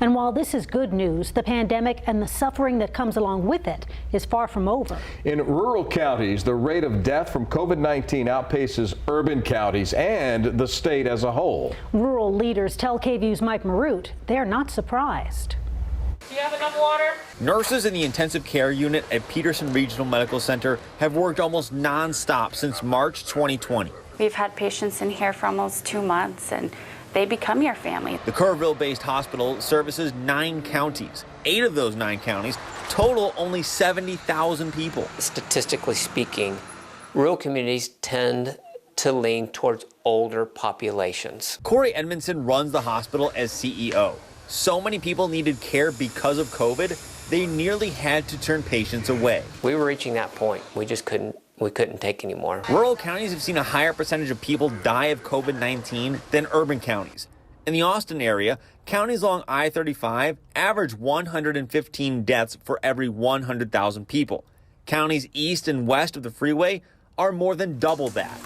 And while this is good news, the pandemic and the suffering that comes along with it is far from over. In rural counties, the rate of death from COVID-19 outpaces urban counties and the state as a whole. Rural leaders tell KVUE's Mike Marute they're not surprised. Do you have enough water? Nurses in the intensive care unit at Peterson Regional Medical Center have worked almost nonstop since March 2020. We've had patients in here for almost 2 months, and they become your family. The Kerrville-based hospital services 9 counties. 8 of those 9 counties total only 70,000 people. Statistically speaking, rural communities tend to lean towards older populations. Corey Edmondson runs the hospital as CEO. So many people needed care because of COVID, they nearly had to turn patients away. We were reaching that point. We just couldn't take any more. Rural counties have seen a higher percentage of people die of COVID-19 than urban counties. In the Austin area, counties along I-35 average 115 deaths for every 100,000 people. Counties east and west of the freeway are more than double that.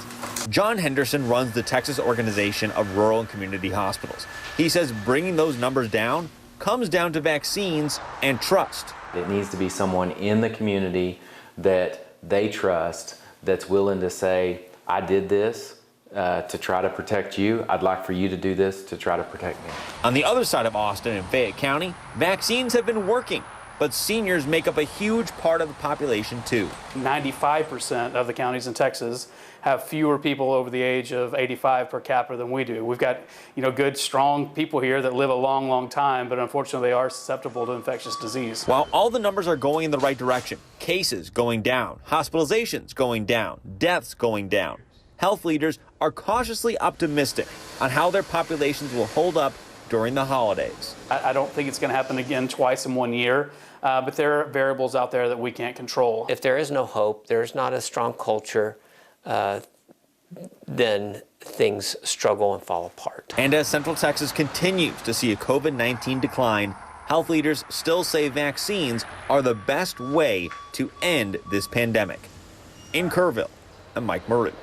John Henderson runs the Texas Organization of Rural and Community Hospitals. He says bringing those numbers down comes down to vaccines and trust. It needs to be someone in the community that they trust, that's willing to say, I did this to try to protect you. I'd like for you to do this to try to protect me. On the other side of Austin and Fayette County, vaccines have been working, but seniors make up a huge part of the population too. 95% of the counties in Texas have fewer people over the age of 85 per capita than we do. We've got, good, strong people here that live a long, long time, but unfortunately they are susceptible to infectious disease. While all the numbers are going in the right direction, cases going down, hospitalizations going down, deaths going down, health leaders are cautiously optimistic on how their populations will hold up during the holidays. I don't think it's going to happen again twice in 1 year, but there are variables out there that we can't control. If there is no hope, there's not a strong culture, then things struggle and fall apart. And as Central Texas continues to see a COVID-19 decline, health leaders still say vaccines are the best way to end this pandemic. In Kerrville, I'm Mike Marute.